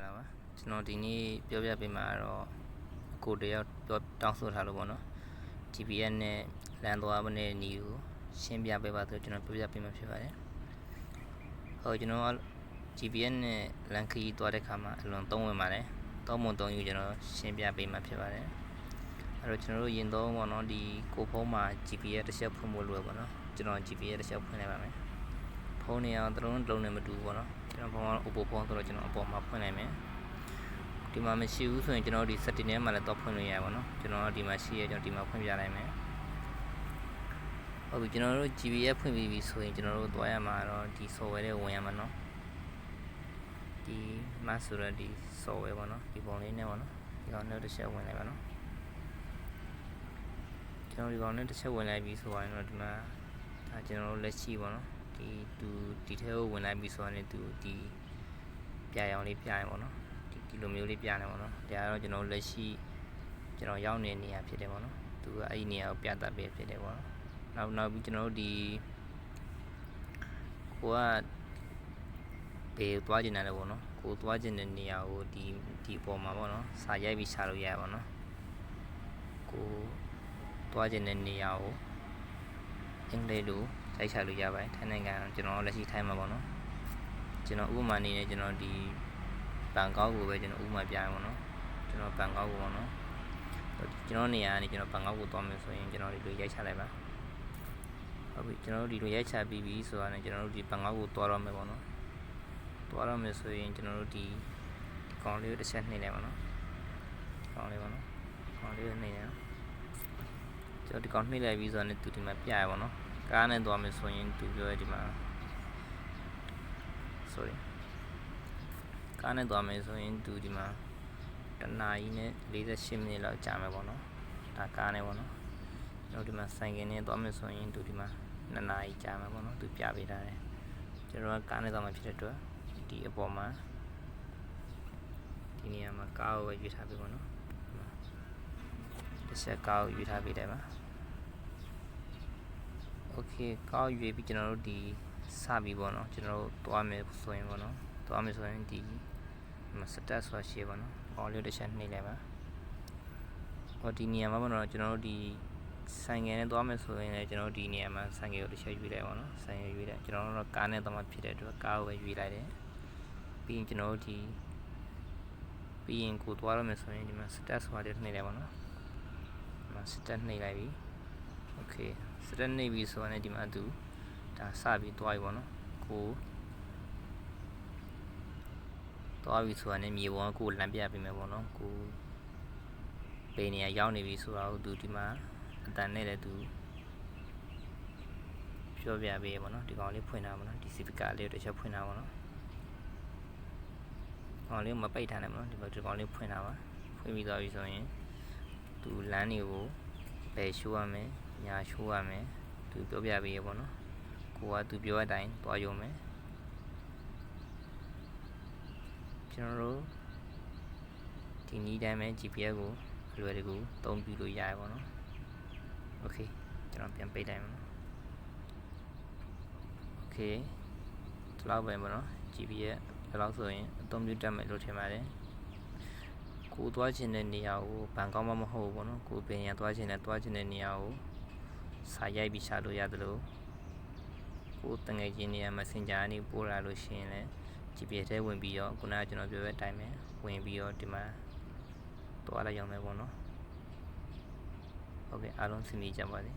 လာပါကျွန်တော်ဒီနေ့ပြောပြပေးမှာတော့ကိုတယောက်တောင်းဆိုထားလို့ပေါ့နော် GPS နဲ့လမ်းသွားမတဲ့နီကိုရှင်းပြပေးပါဆိုကျွန်တော်ပြောပြပေးမှာဖြစ်ပါတယ်ကျွန်တော် GPS နဲ့လမ်းခရီးသွားတဲ့ခါမှာအလွန်သုံးဝင်ပါတယ်သုံးပုံသုံးယူကျွန်တော်ရှင်းပြပေးမှာဖြစ်ပါတယ်အဲ့တော့ကျွန်တော်တို့ရင်သုံးပေါ့နော်ဒီကိုဖုန်းမှာ GPS တစ်ချက်ဖွင့်ဖို့လိုရပေါ့နော်ကျွန်တော် GPS တစ်ချက်ဖွင့်လိုက်ပါမယ်ဖုန်းနေအောင်တစ်လုံးနဲ့မတူဘူးပေါ့နော်ကျွန်တော်ဖုန်းက Oppo ဖုန်းဆိုတော့ကျွန်တော်အပေါ်မှာဖွင့်လိုက်မယ်ဒီမှာမရှိဘူးဆိုရင်ကျွန်တော်ဒီ setting ထဲမှာလည်းတော့ဖွင့်လို့ရပါတော့ကျွန်တော်ဒီမှာရှိရကျွန်တော်ဒီမှာဖွင့်ပြလိုက်မယ်ဟုတ်ပြီကျွန်တော်တို့ GPS ဖွင့်ပြီးပြီဆိုရင်ကျွန်တော်တို့သွားရမှာတော့ဒီ software တွေဝင်ရမှာနော်ဒီ map ဆိုတော့ဒီ software ပေါ့နော်ဒီပုံလေးနဲ့ပေါ့နော်ဒီကောင်နဲ့တစ်ချက်ဝင်လိုက်ပါနော်ကျွန်တော်ဒီကောင်နဲ့တစ်ချက်ဝင်လိုက်ပြီဆိုရင်တော့ဒီမှာကျွန်တော်တို့လက်ရှိပေါ့နော်ဒီထဲကိုဝင်လိုက်ပြီဆိုရင်သူဒီပြရောင်လေးပြရင်ပေါ့နော်ဒီလိုမျိုးလေးပြနေပေါ့နော်ဒါကတော့ကျွန်တော်လက်ရှိကျွန်တော်ရောက်နေတဲ့နေရာဖြစ်တယ်ပေါ့နော်သူကအဲ့ဒီနေရာကိုပြသပေးဖြစ်တယ်ပေါ့နော်နောက်ပြီးကျွန်တော်တို့ဒီကိုကဘေးသွားကျင်တယ်လေပေါ့နော်ကိုသွားကျင်တဲ့နေရာကိုဒီအပေါ်မှာပေါ့နော်စာရိုက်ပြီးရှာလို့ရပါတော့ကိုသွားကျင်တဲ့နေရာကိုအင်္ဂလိပ်လိုရိုက်ရှာလို့ရပါတယ်ထိုင်းနိုင်ငံကျွန်တော်လက်ရှိထိုင်းမှာပေါ့နော်ကျွန်တော်ဥပမာအနေနဲ့ကျွန်တော်ဒီဘန်ကောက်ကိုပဲကျွန်တော်ဥပမာပြရအောင်နော်ကျွန်တော်ဘန်ကောက်ကိုပေါ့နော်ကျွန်တော်နေရာကနေကျွန်တော်ဘန်ကောက်ကိုသွားမယ်ဆိုရင်ကျွန်တော်ဒီလိုရိုက်ချလိုက်ပါဟုတ်ပြီကျွန်တော်တို့ဒီလိုရိုက်ချပြီးပြီဆိုတော့ကျွန်တော်တို့ဒီဘန်ကောက်ကိုသွားတော့မယ်ပေါ့နော်သွားတော့မယ်ဆိုရင်ကျွန်တော်တို့ဒီကောင်လေးကိုတစ်ချက်နှိပ်လိုက်ပါနော်ကောင်လေးပေါ့နော်ကောင်လေးကိုနှိပ်လိုက်ကျွန်တော်ဒီကောင်နှိပ်လိုက်ပြီးဆိုတော့သူဒီမှာပြရပါတော့ကားနဲ့သွားမယ်ဆိုရင်သူပြောရဒီမှာ sorryကားနဲ့သွားမယ်ဆိုရင်သူဒီမှာတနာရီနဲ့48မိနစ်လောက်ကြာမယ်ပေါ့နော်ဒါကားနဲ့ပေါ့နော်ကျွန်တော်ဒီမှာဆိုင်ကယ်နဲ့သွားမယ်ဆိုရင်သူဒီမှာ2နာရီကြာမယ်ပေါ့နော်သူပြပေးထားတယ်ကျွန်တော်ကကားနဲ့သွားမှဖြစ်တဲ့အတွက်ဒီအပေါ်မှာဒီနေရာမှာကားကိုပဲရွေးထားပေးပေါ့နော်တစ်ချက်ကားကိုရွေးထားပေးတယ်ပါโอเคကားကိုရွေးပြီးကျွန်တော်တို့ဒီစပြီပေါ့နော်ကျွန်တော်တို့သွားမယ်ဆိုရင်ပေါ့နော်သွားမယ်ဆိုရင်ဒီစတက်ဆိုတာရှိပါနော်။အော်လေးတစ်ချက်နှိပ်လိုက်ပါ။ဟောဒီနေရာမှာပေါ့နော်ကျွန်တော်တို့ဒီဆိုင်ငယ်နဲ့သွားမယ်ဆိုရင်လည်းကျွန်တော်ဒီနေရာမှာဆိုင်ငယ်ကိုတစ်ချက်ရွေးလိုက်ပါနော်။ဆိုင်ငယ်ရွေးလိုက်ကျွန်တော်တို့ကားနဲ့သွားမှဖြစ်တဲ့အတွက်ကားကိုပဲရွေးလိုက်တယ်။ပြီးရင်ကျွန်တော်တို့ဒီပြီးရင်ကိုသွားရမယ်ဆိုရင်ဒီမှာစတက်ဆိုတာလေးနှိပ်လိုက်ပါနော်။ဒီမှာစတက်နှိပ်လိုက်ပြီ။ Okay စတက်နှိပ်ပြီဆိုရင်ဒီမှာသူဒါစပြီးသွားပြီပေါ့နော်။ကိုသွားပြီဆိုတာနဲ့မြေပေါ်ကိုလမ်းပြပေးမယ်ပေါ့နော်ကိုပေနေရရောက်နေပြီဆိုတာကိုသူဒီမှာအတန်နဲ့လည်းသူပြောပြပေးရပေါ့နော်ဒီကောင်လေးဖွင့်တာပေါ့နော်ဒီ speaker လေးကိုတစ်ချက်ဖွင့်တာပေါ့နော်ကောင်လေးမပိတ်ထားနိုင်ပေါ့နော်ဒီကောင်လေးဖွင့်တာပါဖွင့်ပြီးသွားပြီဆိုရင်သူလမ်းတွေကိုဘယ်ရှိုးရမယ်ညာရှိုးရမယ်သူပြောပြပေးရပေါ့နော်ကိုကသူပြောတဲ့အတိုင်းသွားရုံပဲကျွန်တော်တို့ဒီနည်းတိုင်းပဲ GPS ကိုအလွယ်တကူသုံးပြလို့ရရပါတော့။ Okay ကျွန်တော်ပြန်ပိတ်လိုက်မယ်နော်။ Okay ဒီလောက်ပဲပေါ့နော် GPS ဒီလောက်ဆိုရင်အသုံးပြုတတ်မယ်လို့ထင်ပါတယ်။ကိုသွားချင်တဲ့နေရာကိုဘန်ကောက်မှမဟုတ်ဘူးပေါ့နော်။ကိုပင်ရသွားချင်တဲ့နေရာကိုစာရိုက်ပြီးရှာလို့ရတယ်လို့ကိုတငယ်ချင်းနေရာ Messenger ကနေပို့လာလို့ရှိရင်လည်းGPS ထဲဝင်ပြီးတော့ခုနကကျွန်တော်ပြောတဲ့အတိုင်းပဲဝင်ပြီးတော့ဒီမှာသွားလိုက်ရအောင်ပဲပေါ့နော်ဟုတ်ကဲ့အားလုံးစင်ပြေကြပါစေ